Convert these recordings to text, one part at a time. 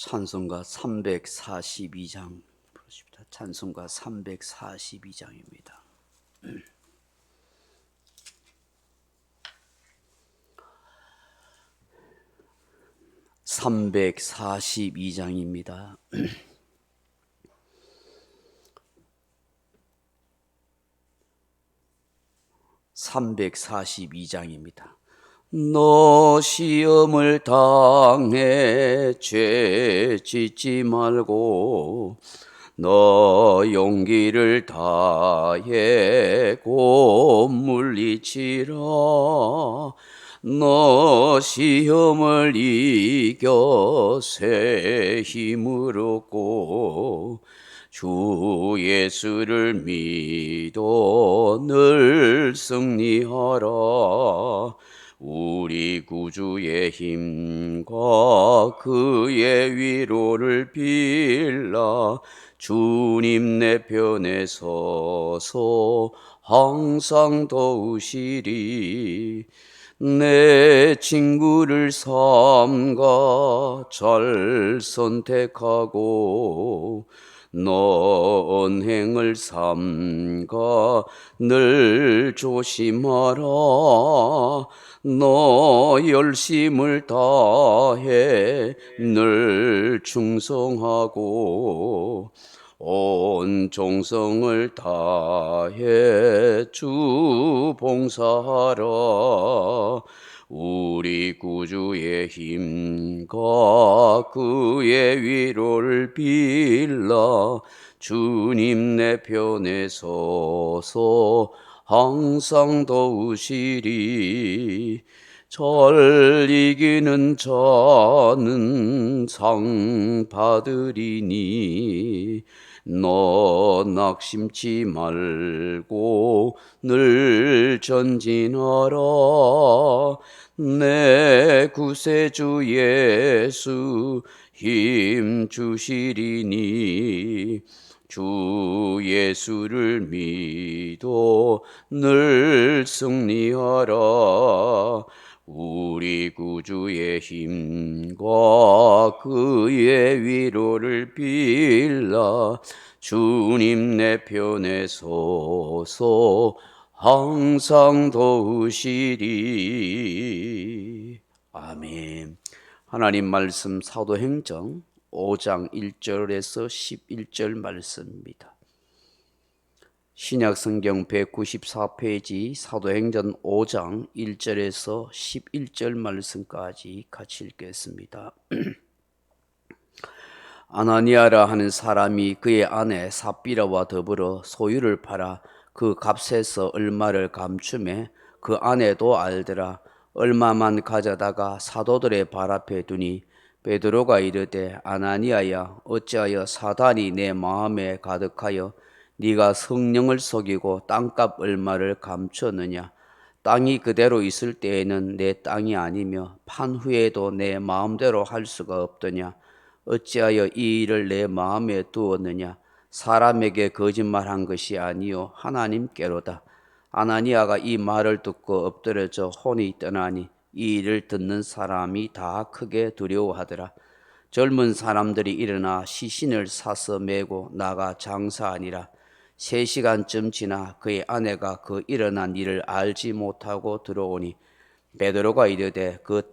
찬송가 342장 부르십니다. 찬송가 342장입니다. 342장입니다. 342장입니다. 너 시험을 당해 죄 짓지 말고 너 용기를 다해 곧 물리치라. 너 시험을 이겨 새 힘을 얻고 주 예수를 믿어 늘 승리하라. 우리 구주의 힘과 그의 위로를 빌라. 주님 내 편에 서서 항상 도우시리. 내 친구를 삼가 잘 선택하고 너 언행을 삼가 늘 조심하라. 너 열심을 다해 늘 충성하고 온 정성을 다해 주 봉사하라. 우리 구주의 힘과 그의 위로를 빌라. 주님 내 편에 서서 항상 도우시리. 잘 이기는 자는 상 받으리니 너 낙심치 말고 늘 전진하라. 내 구세주 예수 힘 주시리니 주 예수를 믿어 늘 승리하라. 우리 구주의 힘과 그의 위로를 빌라. 주님 내 편에 서서 항상 도우시리. 아멘. 하나님 말씀 사도행전 5장 1절에서 11절 말씀입니다. 신약성경 194페이지 사도행전 5장 1절에서 11절 말씀까지 같이 읽겠습니다. 아나니아라 하는 사람이 그의 아내 삽비라와 더불어 소유를 팔아 그 값에서 얼마를 감추매 그 아내도 알더라. 얼마만 가져다가 사도들의 발 앞에 두니 베드로가 이르되 아나니아야 어찌하여 사단이 내 마음에 가득하여 네가 성령을 속이고 땅값 얼마를 감추었느냐. 땅이 그대로 있을 때에는 내 땅이 아니며 판 후에도 내 마음대로 할 수가 없더냐. 어찌하여 이 일을 내 마음에 두었느냐. 사람에게 거짓말한 것이 아니요 하나님께로다. 아나니아가 이 말을 듣고 엎드려져 혼이 떠나니 이 일을 듣는 사람이 다 크게 두려워하더라. 젊은 사람들이 일어나 시신을 사서 메고 나가 장사하니라. 3시간쯤 지나 그의 아내가 그 일어난 일을 알지 못하고 들어오니 베드로가 이르되 그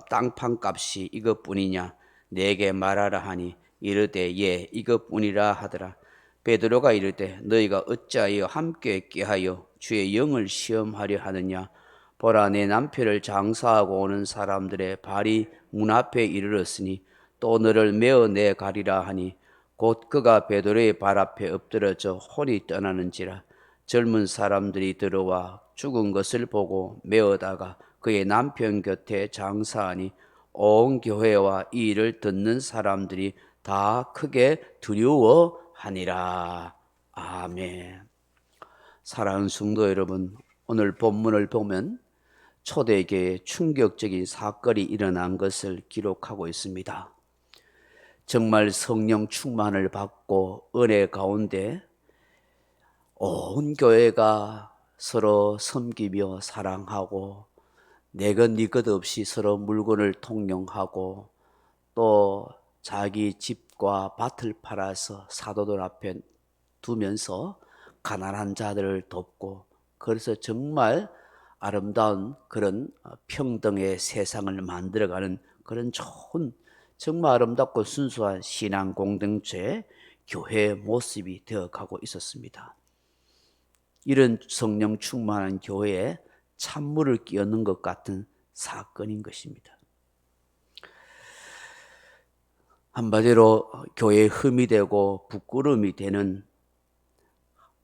땅판값이 이것뿐이냐 내게 말하라 하니 이르되 예 이것뿐이라 하더라. 베드로가 이르되 너희가 어찌하여 함께 꾀하여 주의 영을 시험하려 하느냐. 보라 내 남편을 장사하고 오는 사람들의 발이 문 앞에 이르렀으니 또 너를 메어 내 가리라 하니 곧 그가 베드로의 발 앞에 엎드려져 혼이 떠나는지라. 젊은 사람들이 들어와 죽은 것을 보고 메어다가 그의 남편 곁에 장사하니 온 교회와 이 일을 듣는 사람들이 다 크게 두려워하니라. 아멘. 사랑하는 성도 여러분, 오늘 본문을 보면 초대교회에 충격적인 사건이 일어난 것을 기록하고 있습니다. 정말 성령 충만을 받고 은혜 가운데 온 교회가 서로 섬기며 사랑하고 내 것 네 것 없이 서로 물건을 통용하고 또 자기 집과 밭을 팔아서 사도들 앞에 두면서 가난한 자들을 돕고, 그래서 정말 아름다운 그런 평등의 세상을 만들어가는 그런 좋은, 정말 아름답고 순수한 신앙 공동체, 교회의 모습이 되어가고 있었습니다. 이런 성령 충만한 교회에 찬물을 끼얹는 것 같은 사건인 것입니다. 한마디로 교회에 흠이 되고 부끄러움이 되는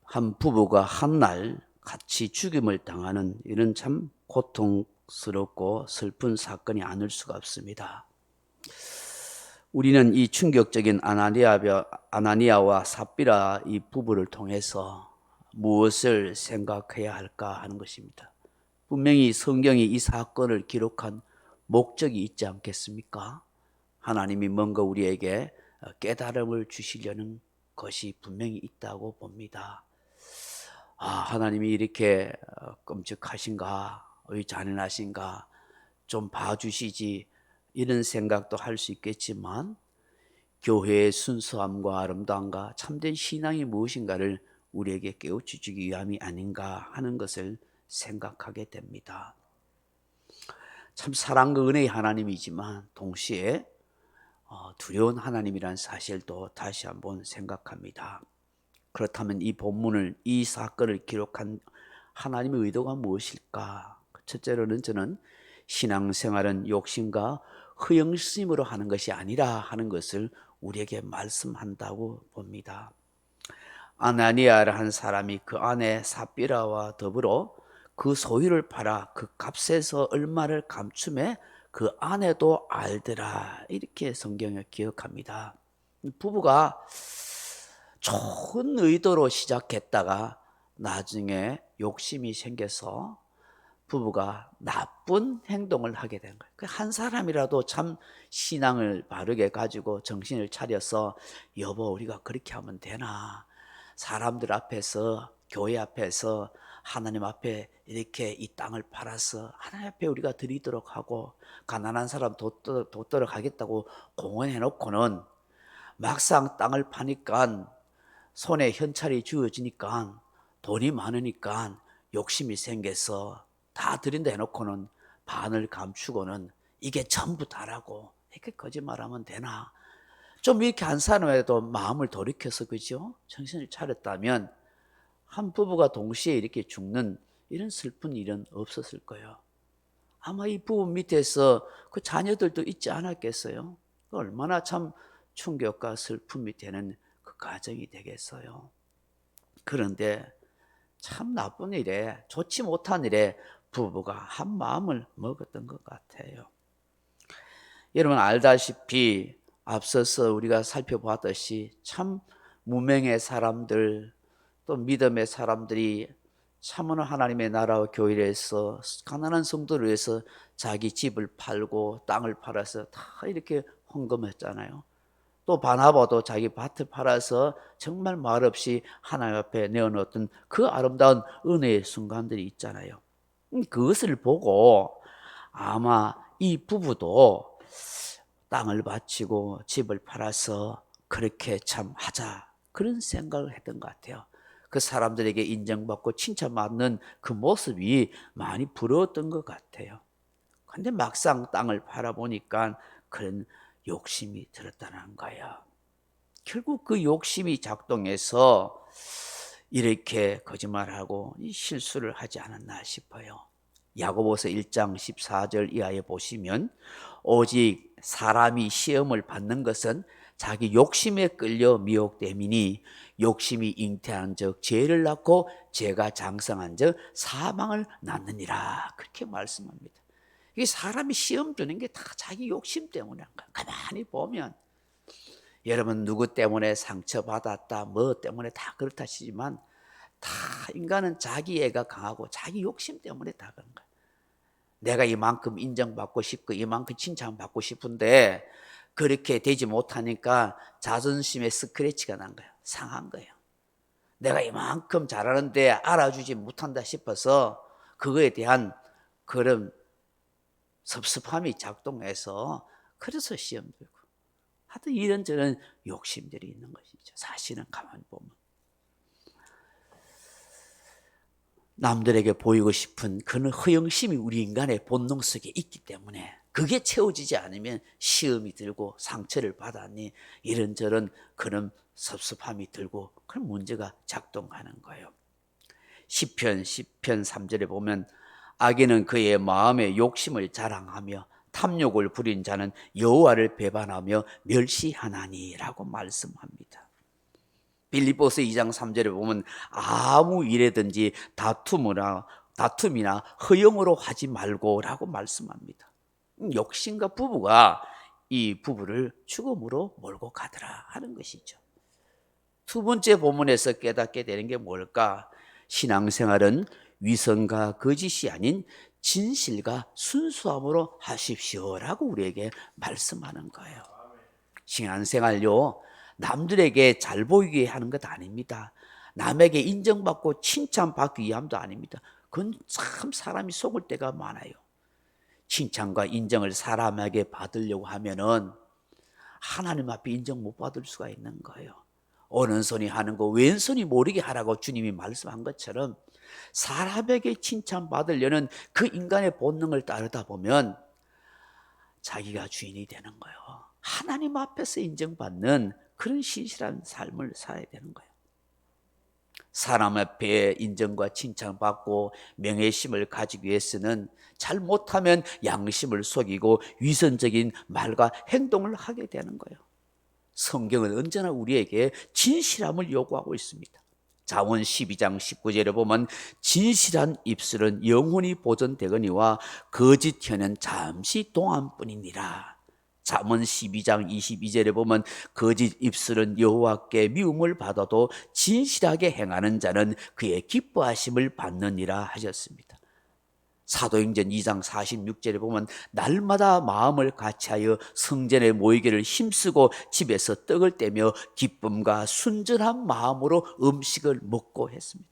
한 부부가 한 날 같이 죽임을 당하는 이런 참 고통스럽고 슬픈 사건이 아닐 수가 없습니다. 우리는 이 충격적인 아나니아와 삽비라 이 부부를 통해서 무엇을 생각해야 할까 하는 것입니다. 분명히 성경이 이 사건을 기록한 목적이 있지 않겠습니까? 하나님이 뭔가 우리에게 깨달음을 주시려는 것이 분명히 있다고 봅니다. 하나님이 이렇게 끔찍하신가, 잔인하신가, 좀 봐주시지, 이런 생각도 할 수 있겠지만, 교회의 순수함과 아름다움과 참된 신앙이 무엇인가를 우리에게 깨우쳐주기 위함이 아닌가 하는 것을 생각하게 됩니다. 참 사랑과 은혜의 하나님이지만 동시에 두려운 하나님이라는 사실도 다시 한번 생각합니다. 그렇다면 이 본문을, 이 사건을 기록한 하나님의 의도가 무엇일까? 첫째로는 저는 신앙생활은 욕심과 허영심으로 하는 것이 아니라 하는 것을 우리에게 말씀한다고 봅니다. 아나니아라는 한 사람이 그 아내 삽비라와 더불어 그 소유를 팔아 그 값에서 얼마를 감춤해 그 아내도 알더라, 이렇게 성경을 기억합니다. 부부가 좋은 의도로 시작했다가 나중에 욕심이 생겨서 부부가 나쁜 행동을 하게 된 거예요. 한 사람이라도 참 신앙을 바르게 가지고 정신을 차려서, 여보, 우리가 그렇게 하면 되나? 사람들 앞에서, 교회 앞에서, 하나님 앞에 이렇게 이 땅을 팔아서 하나님 앞에 우리가 드리도록 하고, 가난한 사람 돕도록 하겠다고 공언해놓고는 막상 땅을 파니까 손에 현찰이 주어지니까 돈이 많으니까 욕심이 생겨서 다 드린다 해놓고는 반을 감추고는 이게 전부 다라고, 이렇게 거짓말하면 되나? 좀 이렇게 한 사람에도 마음을 돌이켜서, 그죠? 정신을 차렸다면 한 부부가 동시에 이렇게 죽는 이런 슬픈 일은 없었을 거예요. 아마 이 부부 밑에서 그 자녀들도 있지 않았겠어요? 얼마나 참 충격과 슬픔이 되는 그 가정이 되겠어요. 그런데 참 나쁜 일에, 좋지 못한 일에 부부가 한 마음을 먹었던 것 같아요. 여러분 알다시피 앞서서 우리가 살펴보았듯이 참 무명의 사람들, 또 믿음의 사람들이 참으로 하나님의 나라와 교회를 해서 가난한 성도를 위해서 자기 집을 팔고 땅을 팔아서 다 이렇게 헌금했잖아요. 또 바나바도 자기 밭을 팔아서 정말 말없이 하나님 앞에 내어놓았던 그 아름다운 은혜의 순간들이 있잖아요. 그것을 보고 아마 이 부부도 땅을 바치고 집을 팔아서 그렇게 참 하자, 그런 생각을 했던 것 같아요. 그 사람들에게 인정받고 칭찬받는 그 모습이 많이 부러웠던 것 같아요. 근데 막상 땅을 팔아보니까 그런 욕심이 들었다는 거예요. 결국 그 욕심이 작동해서 이렇게 거짓말하고 실수를 하지 않았나 싶어요. 야고보서 1장 14절 이하에 보시면, 오직 사람이 시험을 받는 것은 자기 욕심에 끌려 미혹됨이니 욕심이 잉태한 적 죄를 낳고 죄가 장성한 적 사망을 낳느니라, 그렇게 말씀합니다. 이 사람이 시험 주는 게 다 자기 욕심 때문에 한 거예요. 가만히 보면 여러분 누구 때문에 상처받았다, 뭐 때문에 다 그렇다 하시지만 다 인간은 자기애가 강하고 자기 욕심 때문에 다 그런 거예요. 내가 이만큼 인정받고 싶고 이만큼 칭찬받고 싶은데 그렇게 되지 못하니까 자존심에 스크래치가 난 거예요. 상한 거예요. 내가 이만큼 잘하는데 알아주지 못한다 싶어서 그거에 대한 그런 섭섭함이 작동해서 그래서 시험 들고, 하여튼 이런저런 욕심들이 있는 것이죠. 사실은 가만히 보면 남들에게 보이고 싶은 그런 허영심이 우리 인간의 본능 속에 있기 때문에 그게 채워지지 않으면 시험이 들고 상처를 받았니 이런저런 그런 섭섭함이 들고 그런 문제가 작동하는 거예요. 시편 3절에 보면 악인은 그의 마음의 욕심을 자랑하며 탐욕을 부린 자는 여호와를 배반하며 멸시하나니라고 말씀합니다. 빌립보서 2장 3절에 보면 아무 일에든지 다툼이나 허영으로 하지 말고라고 말씀합니다. 욕심과 부부가 이 부부를 죽음으로 몰고 가더라 하는 것이죠. 두 번째 본문에서 깨닫게 되는 게 뭘까? 신앙생활은 위선과 거짓이 아닌 진실과 순수함으로 하십시오라고 우리에게 말씀하는 거예요. 신앙생활요, 남들에게 잘 보이게 하는 것 아닙니다. 남에게 인정받고 칭찬받기 위함도 아닙니다. 그건 참 사람이 속을 때가 많아요. 칭찬과 인정을 사람에게 받으려고 하면은 하나님 앞에 인정 못 받을 수가 있는 거예요. 오른손이 하는 거 왼손이 모르게 하라고 주님이 말씀한 것처럼 사람에게 칭찬받으려는 그 인간의 본능을 따르다 보면 자기가 주인이 되는 거예요. 하나님 앞에서 인정받는 그런 신실한 삶을 살아야 되는 거예요. 사람 앞에 인정과 칭찬받고 명예심을 가지기 위해서는 잘못하면 양심을 속이고 위선적인 말과 행동을 하게 되는 거예요. 성경은 언제나 우리에게 진실함을 요구하고 있습니다. 잠언 12장 19절에 보면 진실한 입술은 영원히 보존되거니와 거짓 혀는 잠시 동안뿐이니라. 잠언 12장 22절에 보면 거짓 입술은 여호와께 미움을 받아도 진실하게 행하는 자는 그의 기뻐하심을 받느니라 하셨습니다. 사도행전 2장 46절에 보면 날마다 마음을 같이하여 성전에 모이기를 힘쓰고 집에서 떡을 떼며 기쁨과 순전한 마음으로 음식을 먹고 했습니다.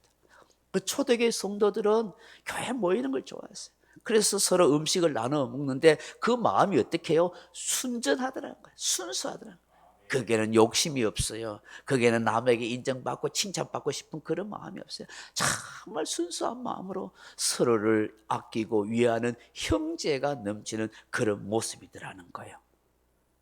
그 초대교회 성도들은 교회 모이는 걸 좋아했어요. 그래서 서로 음식을 나눠 먹는데 그 마음이 어떻게 해요? 순전하더라는 거예요. 순수하더라는 거예요. 거기에는 욕심이 없어요. 거기에는 남에게 인정받고 칭찬받고 싶은 그런 마음이 없어요. 정말 순수한 마음으로 서로를 아끼고 위하는 형제가 넘치는 그런 모습이더라는 거예요.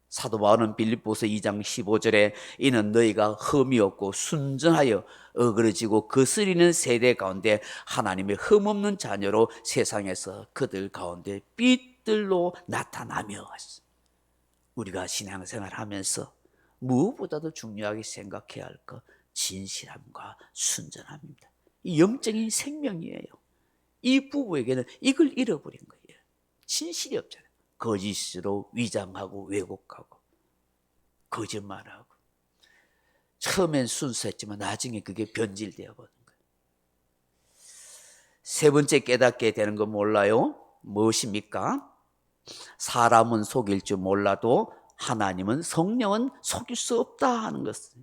사도 바울은 빌립보서 2장 15절에 이는 너희가 흠이 없고 순전하여 어그러지고 거스리는 세대 가운데 하나님의 흠없는 자녀로 세상에서 그들 가운데 빛들로 나타나며 하셨습니다. 우리가 신앙생활 하면서 무엇보다도 중요하게 생각해야 할 것 진실함과 순전함입니다. 이 영적인 생명이에요. 이 부부에게는 이걸 잃어버린 거예요. 진실이 없잖아요. 거짓으로 위장하고 왜곡하고 거짓말하고 처음엔 순수했지만 나중에 그게 변질되어 버린 거예요. 세 번째 깨닫게 되는 건 몰라요? 무엇입니까? 사람은 속일 줄 몰라도 하나님은 성령은 속일 수 없다 하는 것을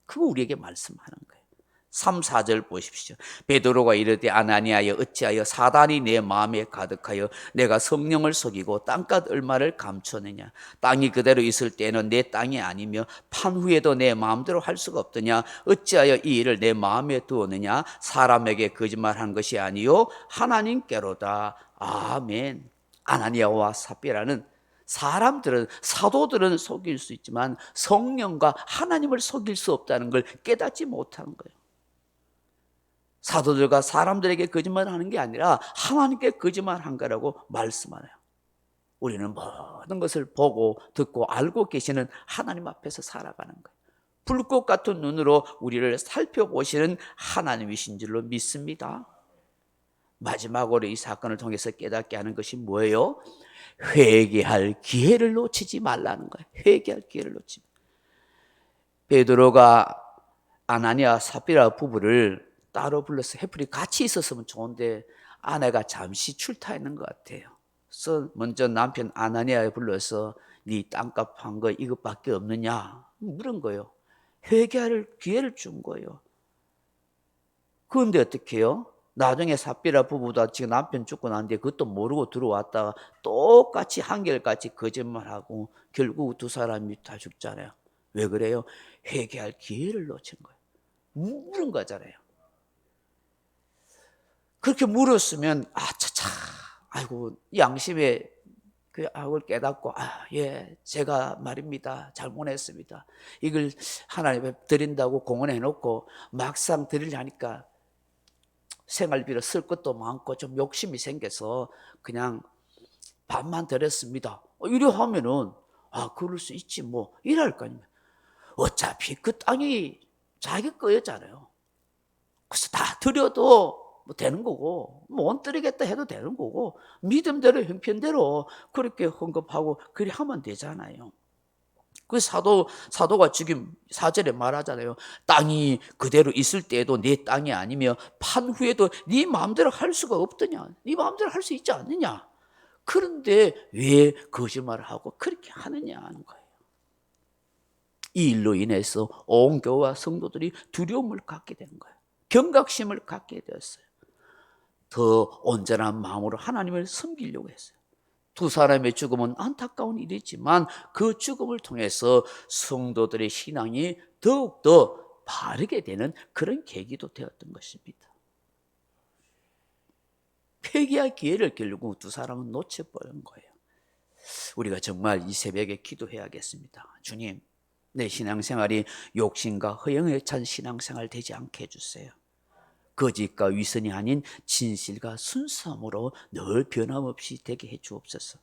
그거 우리에게 말씀하는 거예요. 3, 4절 보십시오. 베드로가 이르되 아나니아여 어찌하여 사단이 내 마음에 가득하여 내가 성령을 속이고 땅값 얼마를 감추느냐. 땅이 그대로 있을 때는 내 땅이 아니며 판 후에도 내 마음대로 할 수가 없더냐. 어찌하여 이 일을 내 마음에 두었느냐. 사람에게 거짓말한 것이 아니요 하나님께로다. 아멘. 아나니아와 삽비라는 사람들은 사도들은 속일 수 있지만 성령과 하나님을 속일 수 없다는 걸 깨닫지 못하는 거예요. 사도들과 사람들에게 거짓말하는 게 아니라 하나님께 거짓말한 거라고 말씀하네요. 우리는 모든 것을 보고 듣고 알고 계시는 하나님 앞에서 살아가는 거예요. 불꽃 같은 눈으로 우리를 살펴보시는 하나님이신 줄로 믿습니다. 마지막으로 이 사건을 통해서 깨닫게 하는 것이 뭐예요? 회개할 기회를 놓치지 말라는 거예요. 회개할 기회를 놓치지. 베드로가 아나니아 삽비라 부부를 따로 불러서 해플이 같이 있었으면 좋은데 아내가 잠시 출타했는 것 같아요. 그래서 먼저 남편 아나니아에 불러서 네 땅값 한 거 이것밖에 없느냐 물은 거예요. 회개할 기회를 준 거예요. 그런데 어떻게 해요? 나중에 삽비라 부부도 지금 남편 죽고 난 뒤에 그것도 모르고 들어왔다가 똑같이 한결같이 거짓말하고 결국 두 사람이 다 죽잖아요. 왜 그래요? 회개할 기회를 놓친 거예요. 물은 거잖아요. 그렇게 물었으면 차차 아이고 양심에 그 악을 깨닫고 예 제가 말입니다 잘못했습니다. 이걸 하나님에 드린다고 공언해 놓고 막상 드리려니까 생활비로 쓸 것도 많고 좀 욕심이 생겨서 그냥 반만 드렸습니다. 이래 하면은 그럴 수 있지 뭐 이럴 거 아닙니까. 어차피 그 땅이 자기 거였잖아요. 그래서 다 드려도 뭐 되는 거고 못 드리겠다 해도 되는 거고 믿음대로 형편대로 그렇게 헌금하고 그리 하면 되잖아요. 그 사도가 지금 4절에 말하잖아요. 땅이 그대로 있을 때에도 내 땅이 아니며 판 후에도 네 마음대로 할 수가 없더냐. 네 마음대로 할 수 있지 않느냐. 그런데 왜 거짓말을 하고 그렇게 하느냐 하는 거예요. 이 일로 인해서 온 교회와 성도들이 두려움을 갖게 되는 거예요. 경각심을 갖게 되었어요. 더 온전한 마음으로 하나님을 섬기려고 했어요. 두 사람의 죽음은 안타까운 일이지만 그 죽음을 통해서 성도들의 신앙이 더욱더 바르게 되는 그런 계기도 되었던 것입니다. 회개할 기회를 결국 두 사람은 놓쳐버린 거예요. 우리가 정말 이 새벽에 기도해야겠습니다. 주님, 내 신앙생활이 욕심과 허영에 찬 신앙생활 되지 않게 해주세요. 거짓과 위선이 아닌 진실과 순수함으로 늘 변함없이 되게 해 주옵소서.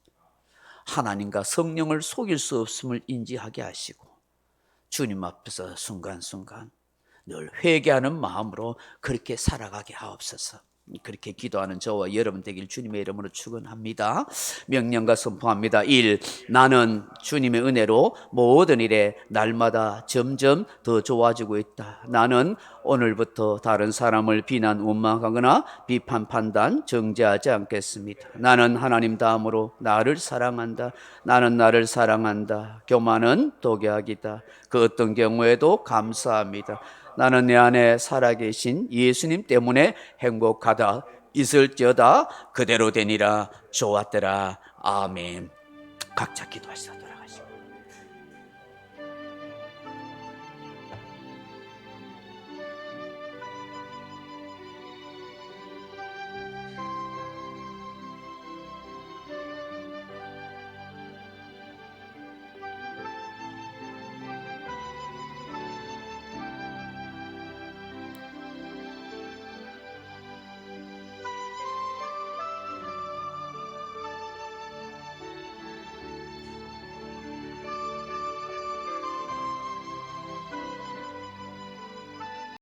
하나님과 성령을 속일 수 없음을 인지하게 하시고 주님 앞에서 순간순간 늘 회개하는 마음으로 그렇게 살아가게 하옵소서. 그렇게 기도하는 저와 여러분 되길 주님의 이름으로 축원합니다. 명령과 선포합니다. 1. 나는 주님의 은혜로 모든 일에 날마다 점점 더 좋아지고 있다. 나는 오늘부터 다른 사람을 비난, 원망하거나 비판, 판단, 정죄하지 않겠습니다. 나는 하나님 다음으로 나를 사랑한다. 나는 나를 사랑한다. 교만은 독약이다. 그 어떤 경우에도 감사합니다. 나는 내 안에 살아계신 예수님 때문에 행복하다. 있을지어다 그대로 되니라. 좋았더라. 아멘. 각자 기도하시다.